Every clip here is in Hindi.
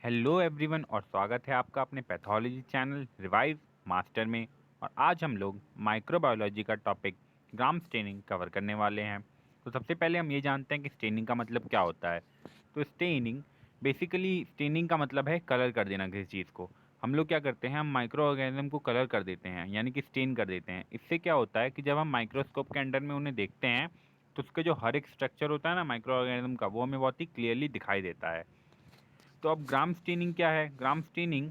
हेलो एवरीवन और स्वागत है आपका अपने पैथोलॉजी चैनल रिवाइव मास्टर में। और आज हम लोग माइक्रोबायोलॉजी का टॉपिक ग्राम स्टेनिंग कवर करने वाले हैं। तो सबसे पहले हम ये जानते हैं कि स्टेनिंग का मतलब क्या होता है। तो स्टेनिंग बेसिकली स्टेनिंग का मतलब है कलर कर देना किसी चीज़ को। हम लोग क्या करते हैं, हम माइक्रो ऑर्गेनिज्म को कलर कर देते हैं, यानी कि स्टेन कर देते हैं। इससे क्या होता है कि जब हम माइक्रोस्कोप के अंडर में उन्हें देखते हैं तो उसके जो हर एक स्ट्रक्चर होता है ना माइक्रो ऑर्गेनिज्म का, वो हमें बहुत ही क्लियरली दिखाई देता है। तो अब ग्राम स्टेनिंग क्या है? ग्राम स्टेनिंग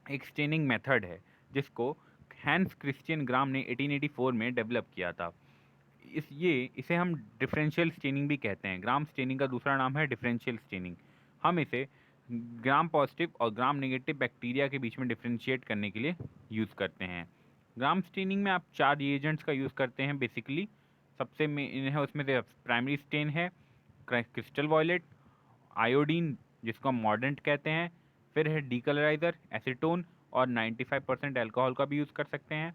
एक स्टेनिंग मेथड है जिसको हैंस क्रिश्चियन ग्राम ने 1884 में डेवलप किया था। इसे हम डिफरेंशियल स्टेनिंग भी कहते हैं। ग्राम स्टेनिंग का दूसरा नाम है डिफरेंशियल स्टेनिंग। हम इसे ग्राम पॉजिटिव और ग्राम नेगेटिव बैक्टीरिया के बीच में डिफरेंशिएट करने के लिए यूज़ करते हैं। ग्राम स्टेनिंग में आप 4 रिएजेंट्स का यूज़ करते हैं बेसिकली। सबसे मेन है उसमें से प्राइमरी स्टेन है क्रिस्टल वॉयलेट, आयोडीन जिसको हम मॉर्डेंट कहते हैं, फिर है डीकलराइज़र एसीटोन और 95% अल्कोहल का भी यूज़ कर सकते हैं,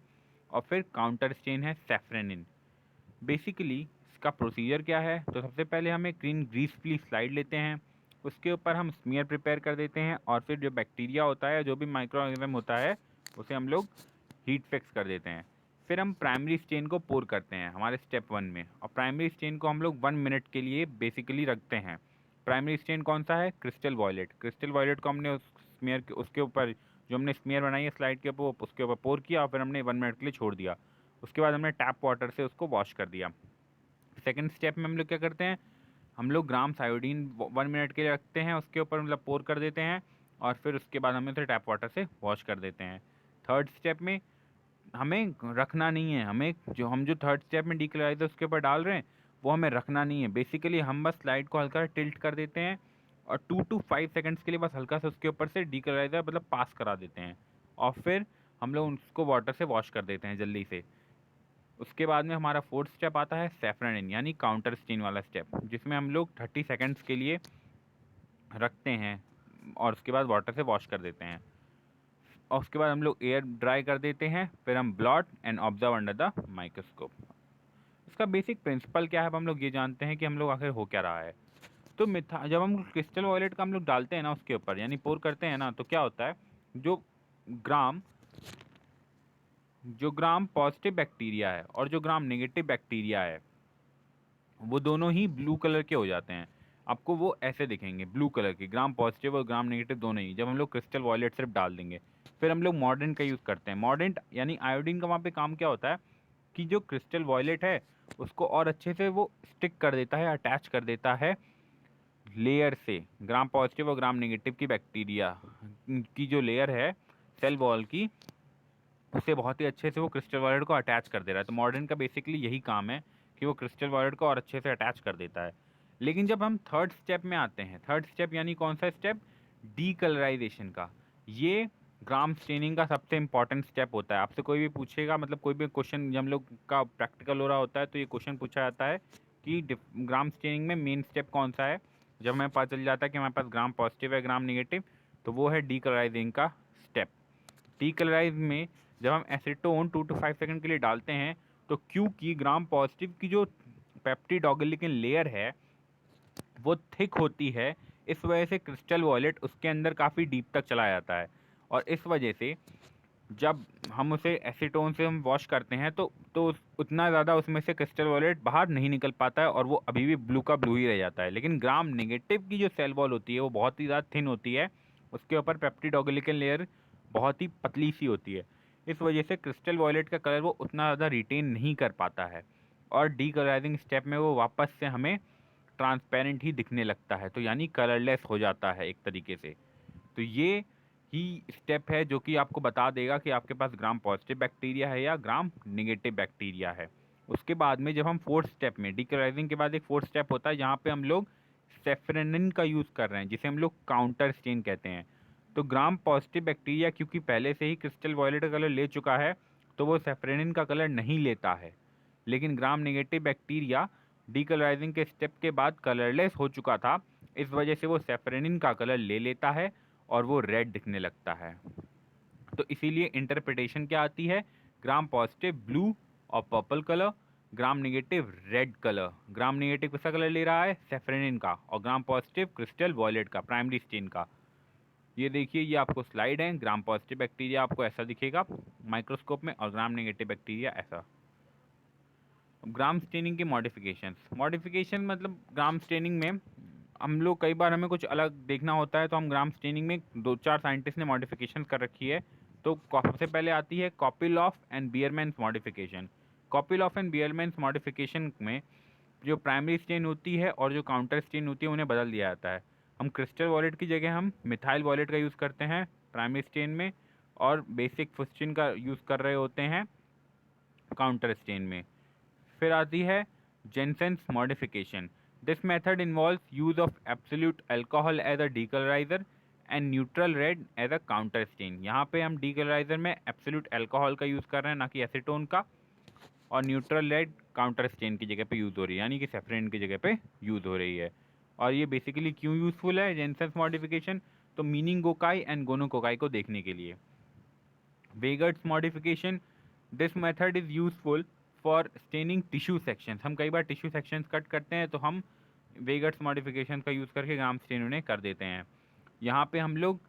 और फिर काउंटर स्टेन है सैफ्रेनिन। बेसिकली इसका प्रोसीजर क्या है? तो सबसे पहले हम एक ग्रीन ग्रीस फ्ली स्लाइड लेते हैं, उसके ऊपर हम स्मीयर प्रिपेयर कर देते हैं, और फिर जो बैक्टीरिया होता है, जो भी माइक्रो ऑर्गेनिज्म होता है, उसे हम लोग हीट फिक्स कर देते हैं। फिर हम प्राइमरी स्टेन को पोर करते हैं हमारे स्टेप 1 में, और प्राइमरी स्टेन को हम लोग 1 मिनट के लिए बेसिकली रखते हैं। प्राइमरी स्टेन कौन सा है? Crystal violet. क्रिस्टल वॉयलेट को हमने उस स्मीयर के उसके ऊपर जो हमने स्मीयर बनाई है स्लाइड के ऊपर, उसके ऊपर पोर किया, और फिर हमने 1 मिनट के लिए छोड़ दिया। उसके बाद हमने टैप वाटर से उसको वॉश कर दिया। सेकंड स्टेप में हम लोग क्या करते हैं, हम लोग ग्राम आयोडीन 1 मिनट के लिए रखते हैं, उसके ऊपर मतलब पोर कर देते हैं, और फिर उसके बाद हमें उसे टैप वाटर से वॉश कर देते हैं। थर्ड स्टेप में हमें रखना नहीं है, हमें जो थर्ड स्टेप में डीक्लोराइजर उसके ऊपर डाल रहे हैं वो हमें रखना नहीं है। बेसिकली हम बस स्लाइड को हल्का टिल्ट कर देते हैं, और 2 to 5 सेकंड्स के लिए बस हल्का सा उसके ऊपर से डीक्लोराइजर मतलब पास करा देते हैं, और फिर हम लोग उसको वाटर से वॉश कर देते हैं जल्दी से। उसके बाद में हमारा फोर्थ स्टेप आता है सैफ्रनिन, यानी काउंटर स्टेन वाला स्टेप, जिसमें हम लोग 30 सेकंड्स के लिए रखते हैं और उसके बाद वाटर से वॉश कर देते हैं, और उसके बाद हम लोग एयर ड्राई कर देते हैं। फिर हम blot and observe under the microscope. इसका बेसिक प्रिंसिपल क्या है, अब हम लोग ये जानते हैं कि हम लोग आखिर हो क्या रहा है। तो मिथा जब हम क्रिस्टल वॉयलेट का हम लोग डालते हैं ना उसके ऊपर, यानी पोर करते हैं ना, तो क्या होता है, जो ग्राम जो ग्राम पॉजिटिव बैक्टीरिया है और जो ग्राम नेगेटिव बैक्टीरिया है, वो दोनों ही ब्लू कलर के हो जाते हैं। आपको वो ऐसे दिखेंगे ब्लू कलर के, ग्राम पॉजिटिव और ग्राम नेगेटिव दोनों ही, जब हम लोग क्रिस्टल वॉयलेट सिर्फ डाल देंगे। फिर हम लोग मॉर्डेंट का यूज़ करते हैं। मॉर्डेंट यानी आयोडीन का वहाँ पे काम क्या होता है कि जो क्रिस्टल वॉयलेट है उसको और अच्छे से वो स्टिक कर देता है, अटैच कर देता है लेयर से। ग्राम पॉजिटिव और ग्राम नेगेटिव की बैक्टीरिया की जो लेयर है सेल वॉल की, उसे बहुत ही अच्छे से वो क्रिस्टल वॉयलेट को अटैच कर दे रहा है। तो मॉडर्न का बेसिकली यही काम है कि वो क्रिस्टल वॉयलेट को और अच्छे से अटैच कर देता है। लेकिन जब हम थर्ड स्टेप में आते हैं, थर्ड स्टेप यानी कौन सा स्टेप? डीकलराइजेशन का। ये ग्राम स्टेनिंग का सबसे इंपॉर्टेंट स्टेप होता है। आपसे कोई भी पूछेगा, मतलब कोई भी क्वेश्चन हम लोग का प्रैक्टिकल हो रहा होता है तो ये क्वेश्चन पूछा जाता है कि ग्राम स्टेनिंग में मेन स्टेप कौन सा है। जब हमें पता चल जाता है कि हमारे पास ग्राम पॉजिटिव है ग्राम नेगेटिव, तो वो है डीकलराइजिंग का स्टेप। डीकलराइज में जब हम एसीटोन 2 to 5 सेकंड के लिए डालते हैं, तो क्योंकि ग्राम पॉजिटिव की जो पेप्टिडोग्लिकन लेयर है वो थिक होती है, इस वजह से क्रिस्टल वॉयलेट उसके अंदर काफ़ी डीप तक चला जाता है, और इस वजह से जब हम उसे एसीटोन से हम वॉश करते हैं तो उतना ज़्यादा उसमें से क्रिस्टल वॉयलेट बाहर नहीं निकल पाता है, और वो अभी भी ब्लू का ब्लू ही रह जाता है। लेकिन ग्राम नेगेटिव की जो सेल वॉल होती है वो बहुत ही ज़्यादा थिन होती है, उसके ऊपर पेप्टिडोग्लिकन लेयर बहुत ही पतली सी होती है। इस वजह से क्रिस्टल वॉयलेट का कलर वो उतना ज़्यादा रिटेन नहीं कर पाता है, और डीकलराइजिंग स्टेप में वो वापस से हमें ट्रांसपेरेंट ही दिखने लगता है, तो यानी कलरलेस हो जाता है एक तरीके से। तो ये ही स्टेप है जो कि आपको बता देगा कि आपके पास ग्राम पॉजिटिव बैक्टीरिया है या ग्राम नेगेटिव बैक्टीरिया है। उसके बाद में जब हम फोर्थ स्टेप में, डीकलराइजिंग के बाद एक फोर्थ स्टेप होता है जहाँ पे हम लोग सेफ्रेनिन का यूज़ कर रहे हैं, जिसे हम लोग काउंटर स्टेन कहते हैं। तो ग्राम पॉजिटिव बैक्टीरिया क्योंकि पहले से ही क्रिस्टल वॉयलेट का कलर ले चुका है, तो वो सेफ्रेनिन का कलर नहीं लेता है। लेकिन ग्राम नेगेटिव बैक्टीरिया डीकलराइजिंग के स्टेप के बाद कलरलेस हो चुका था, इस वजह से वो सेफ्रेनिन का कलर ले लेता है और वो रेड दिखने लगता है। तो इसीलिए इंटरप्रिटेशन क्या आती है, ग्राम पॉजिटिव ब्लू और purple colour, gram negative red colour. Gram negative किसका कलर ले रहा है? सेफ्रेनिन का, और ग्राम पॉजिटिव क्रिस्टल वॉयलेट का, प्राइमरी स्टेन का। ये देखिए, ये आपको स्लाइड है। ग्राम पॉजिटिव बैक्टीरिया आपको ऐसा दिखेगा माइक्रोस्कोप में, और ग्राम नेगेटिव बैक्टीरिया ऐसा। ग्राम स्टेनिंग के मॉडिफिकेशन मतलब ग्राम स्टेनिंग में हम लोग कई बार हमें कुछ अलग देखना होता है, तो हम ग्राम स्टेनिंग में 2-4 साइंटिस्ट ने मॉडिफिकेशन कर रखी है। तो सबसे पहले आती है कॉपिलॉफ एंड बियरमैन्स मॉडिफिकेशन। कॉपिलॉफ एंड बियरमैन्स मॉडिफिकेशन में जो प्राइमरी स्टेन होती है और जो काउंटर स्टेन होती है उन्हें बदल दिया जाता है। हम क्रिस्टल वॉलेट की जगह हम मिथाइल वॉलेट का यूज़ करते हैं प्राइमरी स्टेन में, और बेसिक फुस्टिन का यूज़ कर रहे होते हैं काउंटर स्टेन में। फिर आती है Jensen's modification. This method involves use of absolute alcohol as a decoloriser and neutral red as a counter stain. यहाँ पे हम डीकलराइजर में एब्सोल्यूट अल्कोहल का यूज़ कर रहे हैं, ना कि एसीटोन का, और न्यूट्रल रेड काउंटर स्टेन की जगह पे यूज़ हो रही है, यानी कि सेफ्रेन की जगह पे यूज़ हो रही है। और ये बेसिकली क्यों यूज़फुल है जेनसेंस मॉडिफिकेशन, तो मीनिंगोकाई एंड गोनोकोकाई को देखने के लिए। Weigert's modification, this method is useful for staining tissue sections. हम कई बार टिश्यू सेक्शंस कट करते हैं, तो हम वेगर्स मॉडिफिकेशन का यूज़ करके ग्राम स्टेन उन्हें कर देते हैं। यहाँ पे हम लोग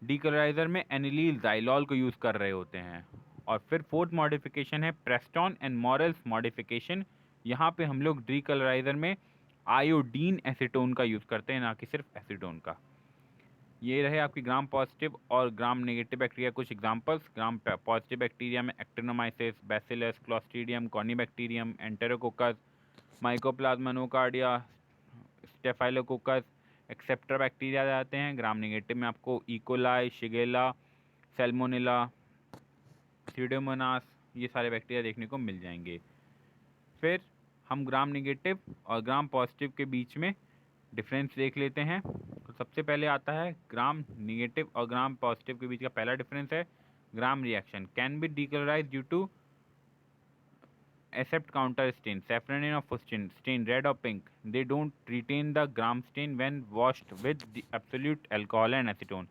डीकलराइजर में एनिलील जाइलॉल को यूज़ कर रहे होते हैं। और फिर फोर्थ मॉडिफिकेशन है प्रेस्टॉन एंड मॉरल्स मॉडिफिकेशन। यहाँ पे हम लोग डीकलराइजर में आयोडीन एसीटोन का यूज़ करते हैं, ना कि सिर्फ एसीटोन का। ये रहे आपकी ग्राम पॉजिटिव और ग्राम नेगेटिव बैक्टीरिया कुछ एग्जांपल्स। ग्राम पॉजिटिव बैक्टीरिया में actinomyces, bacillus, clostridium, corynebacterium, enterococcus, mycoplasma nocardia, staphylococcus, एक्सेप्टर बैक्टीरिया आते हैं। ग्राम नेगेटिव में आपको इकोलाई, शिगेला, सैल्मोनेला, सीडोमोनास, ये सारे बैक्टीरिया देखने को मिल जाएंगे। फिर हम ग्राम नेगेटिव और ग्राम पॉजिटिव के बीच में डिफरेंस देख लेते हैं। तो सबसे पहले आता है ग्राम निगेटिव और ग्राम पॉजिटिव के बीच का पहला डिफरेंस है gram reaction can be decolorise due to accept counter stain, saffronin or fustin, stain red or pink. They don't retain the gram stain when washed with the absolute alcohol and acetone.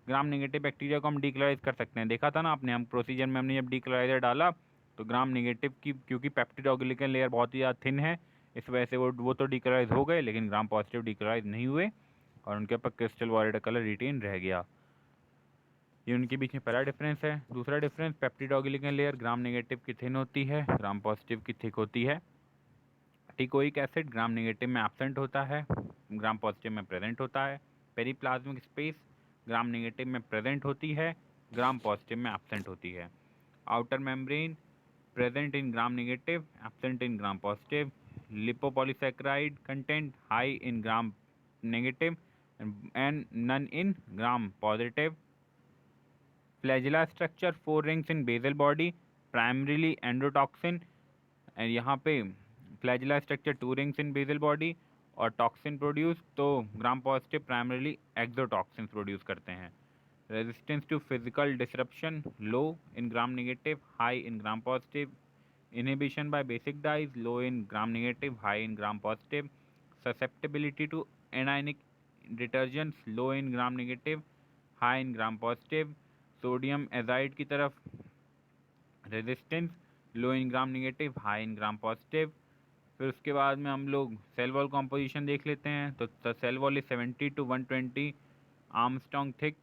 Gram negative bacteria को हम डीक्लोराइज कर सकते हैं। देखा था ना आपने, हम प्रोसीजर में हमने जब डीक्लोराइजर डाला तो ग्राम नेगेटिव की क्योंकि पेप्टिड ऑर्गेनिकल लेयर बहुत ही ज़्यादा थिन है, इस वजह से वो तो डीक्लोराइज हो गए, लेकिन ग्राम पॉजिटिव डीक्लोराइज नहीं हुए और उनके ऊपर क्रिस्टल वॉलेट कलर रिटेन रह गया। ये उनके बीच में पहला डिफरेंस है। दूसरा difference, peptidoglycan layer gram negative की थिन होती है, ग्राम पॉजिटिव की थिक होती है। टिकोइक एसिड ग्राम नेगेटिव में एब्सेंट होता है, ग्राम पॉजिटिव में प्रेजेंट होता है। पेरीप्लाज्मिक स्पेस ग्राम नेगेटिव में प्रेजेंट होती है, ग्राम पॉजिटिव में एब्सेंट होती है। Outer membrane present in gram negative, absent in gram positive. Lipopolysaccharide content high in gram negative and none in gram positive. Flagella structure 4 rings in basal body, primarily endotoxin. And यहाँ पे flagella structure 2 rings in basal body और टॉक्सिन प्रोड्यूस, तो gram positive primarily exotoxin produce करते हैं। Resistance to physical disruption low in gram negative, high in gram positive. Inhibition by basic dyes low in gram negative, high in gram positive. Susceptibility to anionic detergents low in gram negative, high in gram positive. Sodium azide की तरफ resistance low in gram negative, high in gram positive. फिर उसके बाद में हम लोग सेल वॉल कॉम्पोजिशन देख लेते हैं। तो cell wall is 70 to 120 angstrom thick,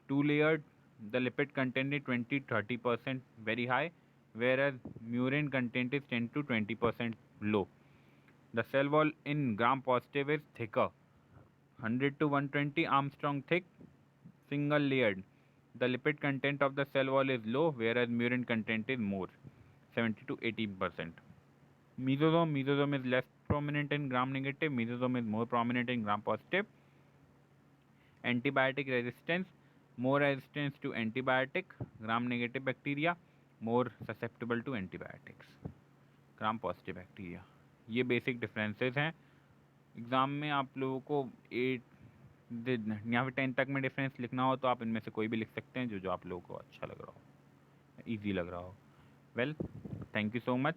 2 layered. The lipid content is 20-30% very high, whereas murine content is 10 to 20% low. The cell wall in gram positive is thicker, 100 to 120 Armstrong thick, single layered. The lipid content of the cell wall is low, whereas murine content is more, 70 to 80%. Mesosome is less prominent in gram negative, mesosome is more prominent in gram positive. Antibiotic resistance, more resistance to antibiotic, gram negative bacteria, more susceptible to antibiotics, gram positive bacteria. ये बेसिक डिफरेंसेस हैं। एग्ज़ाम में आप लोगों को 8 यहाँ पे 10 तक में डिफरेंस लिखना हो तो आप इनमें से कोई भी लिख सकते हैं जो आप लोगों को अच्छा लग रहा हो, ईजी लग रहा हो। Well, thank you so much.